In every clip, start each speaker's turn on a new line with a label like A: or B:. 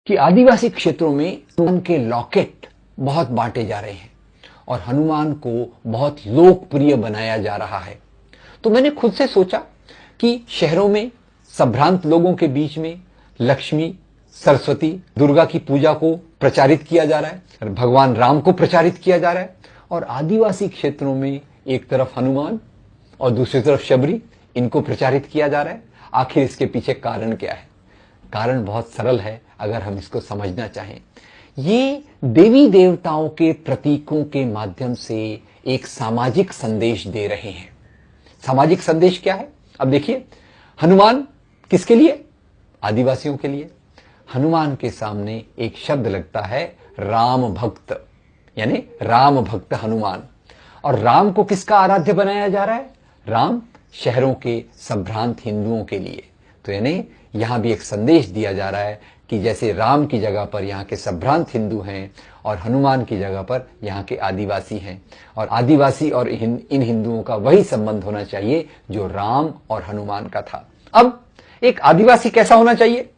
A: कि आदिवासी क्षेत्रों में हनुमान के लॉकेट बहुत बांटे जा रहे हैं और हनुमान को बहुत लोकप्रिय बनाया जा रहा है। तो मैंने खुद से सोचा कि शहरों में संभ्रांत लोगों के बीच में लक्ष्मी, सरस्वती, दुर्गा की पूजा को प्रचारित किया जा रहा है, भगवान राम को प्रचारित किया जा रहा है, और आदिवासी क्षेत्रों में एक तरफ हनुमान और दूसरी तरफ शबरी, इनको प्रचारित किया जा रहा है। आखिर इसके पीछे कारण क्या है? कारण बहुत सरल है अगर हम इसको समझना चाहें। ये देवी देवताओं के प्रतीकों के माध्यम से एक सामाजिक संदेश दे रहे हैं। सामाजिक संदेश क्या है? अब देखिए, हनुमान किसके लिए? आदिवासियों के लिए। हनुमान के सामने एक शब्द लगता है राम भक्त, यानी राम भक्त हनुमान। और राम को किसका आराध्य बनाया जा रहा है? राम शहरों के संभ्रांत हिंदुओं के लिए। तो यानी यहां भी एक संदेश दिया जा रहा है कि जैसे राम की जगह पर यहाँ के संभ्रांत हिंदू हैं और हनुमान की जगह पर यहाँ के आदिवासी हैं, और आदिवासी और इन हिंदुओं का वही संबंध होना चाहिए जो राम और हनुमान का था। अब एक आदिवासी कैसा होना चाहिए,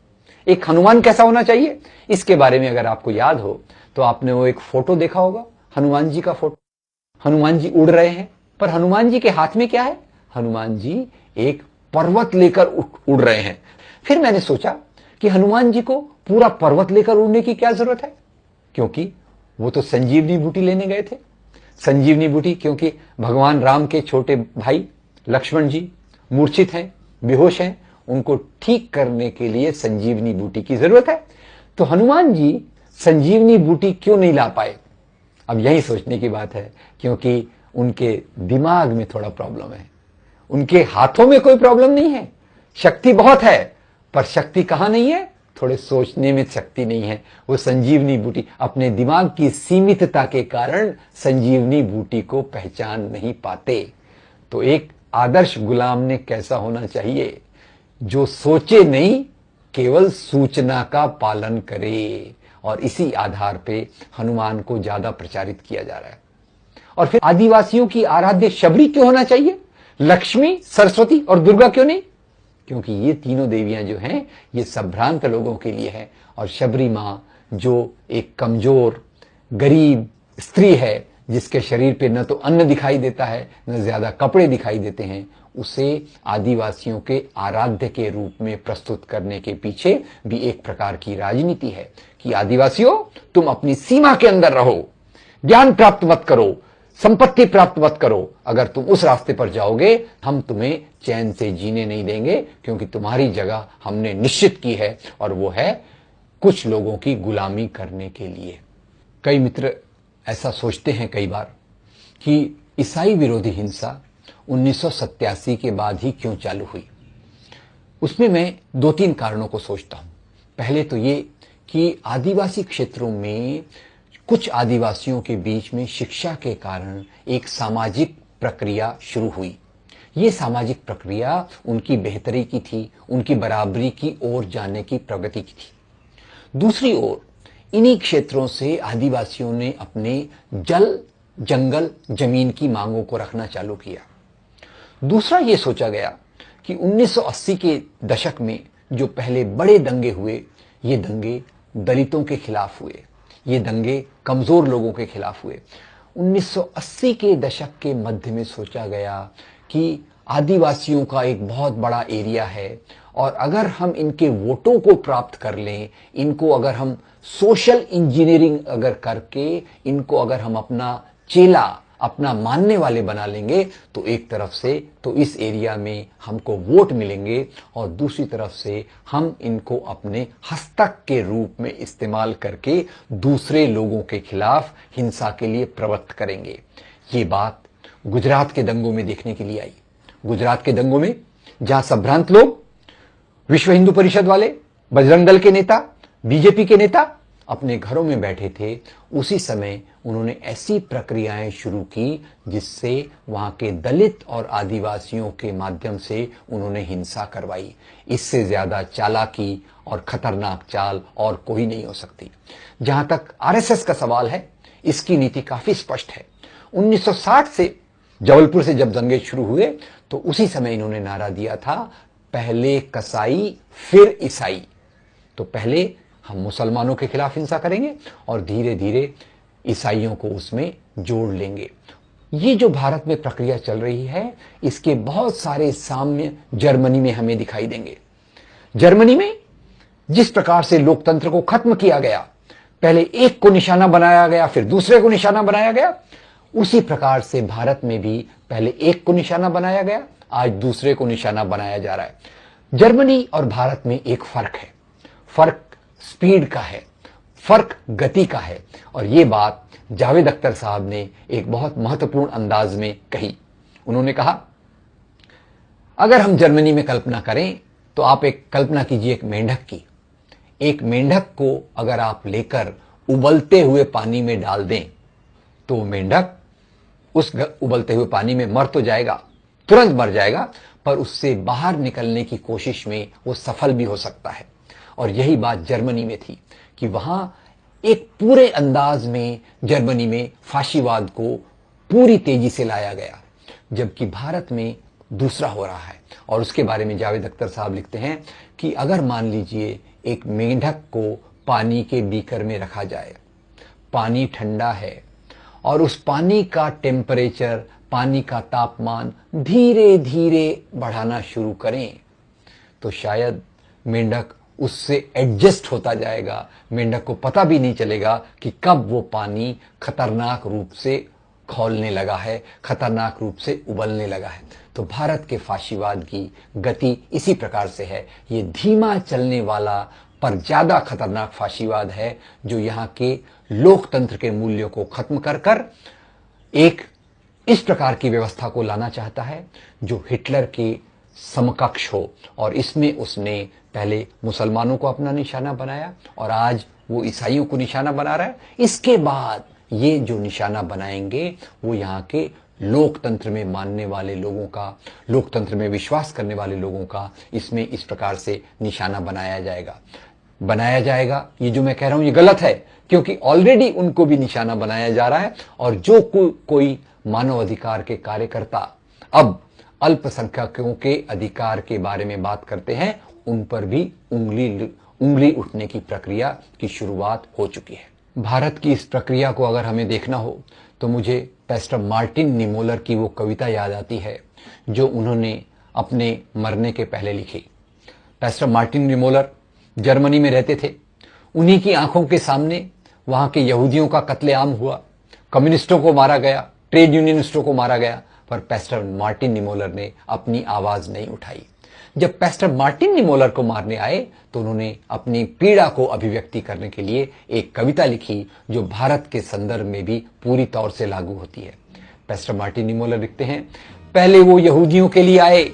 A: एक हनुमान कैसा होना चाहिए, इसके बारे में अगर आपको याद हो तो आपने वो एक फोटो देखा होगा, हनुमान जी का फोटो। हनुमान जी उड़ रहे हैं, पर हनुमान जी के हाथ में क्या है? हनुमान जी एक पर्वत लेकर उड़ रहे हैं। फिर मैंने सोचा कि हनुमान जी को पूरा पर्वत लेकर उड़ने की क्या जरूरत है, क्योंकि वो तो संजीवनी बूटी लेने गए थे। संजीवनी बूटी, क्योंकि भगवान राम के छोटे भाई लक्ष्मण जी मूर्छित हैं, बेहोश हैं, उनको ठीक करने के लिए संजीवनी बूटी की जरूरत है। तो हनुमान जी संजीवनी बूटी क्यों नहीं ला पाए? अब यही सोचने की बात है, क्योंकि उनके दिमाग में थोड़ा प्रॉब्लम है। उनके हाथों में कोई प्रॉब्लम नहीं है, शक्ति बहुत है, पर शक्ति कहां नहीं है? थोड़े सोचने में शक्ति नहीं है। वो संजीवनी बूटी, अपने दिमाग की सीमितता के कारण संजीवनी बूटी को पहचान नहीं पाते। तो एक आदर्श गुलाम ने कैसा होना चाहिए? जो सोचे नहीं, केवल सूचना का पालन करे। और इसी आधार पे हनुमान को ज्यादा प्रचारित किया जा रहा है। और फिर आदिवासियों की आराध्य शबरी क्यों होना चाहिए? लक्ष्मी, सरस्वती और दुर्गा क्यों नहीं? क्योंकि ये तीनों देवियां जो हैं ये संभ्रांत लोगों के लिए है। और शबरी मां जो एक कमजोर गरीब स्त्री है, जिसके शरीर पे न तो अन्न दिखाई देता है न ज्यादा कपड़े दिखाई देते हैं, उसे आदिवासियों के आराध्य के रूप में प्रस्तुत करने के पीछे भी एक प्रकार की राजनीति है कि आदिवासियों, तुम अपनी सीमा के अंदर रहो, ज्ञान प्राप्त मत करो, संपत्ति प्राप्त मत करो। अगर तुम उस रास्ते पर जाओगे, हम तुम्हें चैन से जीने नहीं देंगे, क्योंकि तुम्हारी जगह हमने निश्चित की है, और वो है कुछ लोगों की गुलामी करने के लिए। कई मित्र ऐसा सोचते हैं कई बार कि ईसाई विरोधी हिंसा 1987 के बाद ही क्यों चालू हुई। उसमें मैं 2-3 कारणों को सोचता हूं। पहले तो ये कि आदिवासी क्षेत्रों में कुछ आदिवासियों के बीच में शिक्षा के कारण एक सामाजिक प्रक्रिया शुरू हुई। ये सामाजिक प्रक्रिया उनकी बेहतरी की थी, उनकी बराबरी की ओर जाने की प्रगति की थी। दूसरी ओर इन्हीं क्षेत्रों से आदिवासियों ने अपने जल, जंगल, जमीन की मांगों को रखना चालू किया। दूसरा ये सोचा गया कि 1980 के दशक में जो पहले बड़े दंगे हुए, ये दंगे दलितों के खिलाफ हुए, ये दंगे कमजोर लोगों के खिलाफ हुए। 1980 के दशक के मध्य में सोचा गया कि आदिवासियों का एक बहुत बड़ा एरिया है, और अगर हम इनके वोटों को प्राप्त कर लें, इनको अगर हम सोशल इंजीनियरिंग अगर करके इनको अगर हम अपना चेला, अपना मानने वाले बना लेंगे, तो एक तरफ से तो इस एरिया में हमको वोट मिलेंगे, और दूसरी तरफ से हम इनको अपने हस्तक के रूप में इस्तेमाल करके दूसरे लोगों के खिलाफ हिंसा के लिए प्रवृत्त करेंगे। ये बात गुजरात के दंगों में देखने के लिए आई। गुजरात के दंगों में जहां संभ्रांत लोग, विश्व हिंदू परिषद वाले, बजरंग दल के नेता, बीजेपी के नेता अपने घरों में बैठे थे, उसी समय उन्होंने ऐसी प्रक्रियाएं शुरू की जिससे वहां के दलित और आदिवासियों के माध्यम से उन्होंने हिंसा करवाई। इससे ज्यादा चालाकी और खतरनाक चाल और कोई नहीं हो सकती। जहां तक आरएसएस का सवाल है, इसकी नीति काफी स्पष्ट है। 1960 से जबलपुर से जब दंगे शुरू हुए, तो उसी समय इन्होंने नारा दिया था, पहले कसाई फिर ईसाई। तो पहले हम मुसलमानों के खिलाफ हिंसा करेंगे और धीरे धीरे ईसाइयों को उसमें जोड़ लेंगे। ये जो भारत में प्रक्रिया चल रही है, इसके बहुत सारे साम्य जर्मनी में हमें दिखाई देंगे। जर्मनी में जिस प्रकार से लोकतंत्र को खत्म किया गया, पहले एक को निशाना बनाया गया, फिर दूसरे को निशाना बनाया गया, उसी प्रकार से भारत में भी पहले एक को निशाना बनाया गया, आज दूसरे को निशाना बनाया जा रहा है। जर्मनी और भारत में एक फर्क है, फर्क स्पीड का है, फर्क गति का है। और ये बात जावेद अख्तर साहब ने एक बहुत महत्वपूर्ण अंदाज में कही। उन्होंने कहा, अगर हम जर्मनी में कल्पना करें तो आप एक कल्पना कीजिए एक मेंढक की। एक मेंढक को अगर आप लेकर उबलते हुए पानी में डाल दें तो मेंढक उस उबलते हुए पानी में मर तो जाएगा, तुरंत मर जाएगा, पर उससे बाहर निकलने की कोशिश में वो सफल भी हो सकता है। और यही बात जर्मनी में थी कि वहां एक पूरे अंदाज में जर्मनी में फाशीवाद को पूरी तेजी से लाया गया, जबकि भारत में दूसरा हो रहा है। और उसके बारे में जावेद अख्तर साहब लिखते हैं कि अगर मान लीजिए एक मेंढक को पानी के बीकर में रखा जाए, पानी ठंडा है और उस पानी का टेम्परेचर, पानी का तापमान धीरे धीरे बढ़ाना शुरू करें तो शायद मेंढक उससे एडजस्ट होता जाएगा। मेंढक को पता भी नहीं चलेगा कि कब वो पानी खतरनाक रूप से खौलने लगा है, खतरनाक रूप से उबलने लगा है। तो भारत के फाशीवाद की गति इसी प्रकार से है। ये धीमा चलने वाला पर ज्यादा खतरनाक फाशीवाद है, जो यहाँ के लोकतंत्र के मूल्यों को खत्म कर कर एक इस प्रकार की व्यवस्था को लाना चाहता है जो हिटलर के समकक्ष हो। और इसमें उसने पहले मुसलमानों को अपना निशाना बनाया और आज वो ईसाइयों को निशाना बना रहा है। इसके बाद ये जो निशाना बनाएंगे वो यहाँ के लोकतंत्र में मानने वाले लोगों का, लोकतंत्र में विश्वास करने वाले लोगों का इसमें इस प्रकार से निशाना बनाया जाएगा। ये जो मैं कह रहा हूं ये गलत है, क्योंकि ऑलरेडी उनको भी निशाना बनाया जा रहा है। और जो कोई मानव अधिकार के कार्यकर्ता अब अल्पसंख्यकों के अधिकार के बारे में बात करते हैं, उन पर भी उंगली उठने की प्रक्रिया की शुरुआत हो चुकी है। भारत की इस प्रक्रिया को अगर हमें देखना हो तो मुझे पैस्टर मार्टिन निमोलर की वो कविता याद आती है जो उन्होंने अपने मरने के पहले लिखी। पैस्टर मार्टिन निमोलर जर्मनी में रहते थे। उन्हीं की आंखों के सामने वहां के यहूदियों का कत्लेआम हुआ, कम्युनिस्टों को मारा गया, ट्रेड यूनियनिस्टों को मारा गया, पर पैस्टर मार्टिन निमोलर ने अपनी आवाज नहीं उठाई। जब पैस्टर मार्टिन निमोलर को मारने आए तो उन्होंने अपनी पीड़ा को अभिव्यक्ति करने के लिए एक कविता लिखी जो भारत के संदर्भ में भी पूरी तौर से लागू होती है। पैस्टर मार्टिन निमोलर लिखते हैं, पहले वो यहूदियों के लिए आए,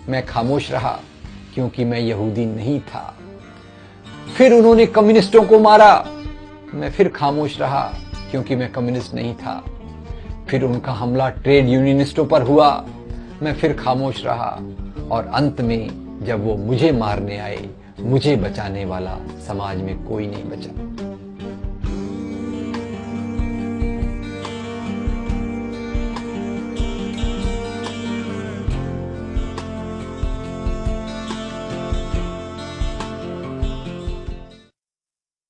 A: मैं खामोश रहा क्योंकि मैं यहूदी नहीं था। फिर उन्होंने कम्युनिस्टों को मारा, मैं फिर खामोश रहा क्योंकि मैं कम्युनिस्ट नहीं था। फिर उनका हमला ट्रेड यूनियनिस्टों पर हुआ, मैं फिर खामोश रहा। और अंत में जब वो मुझे मारने आए, मुझे बचाने वाला समाज में कोई नहीं बचा।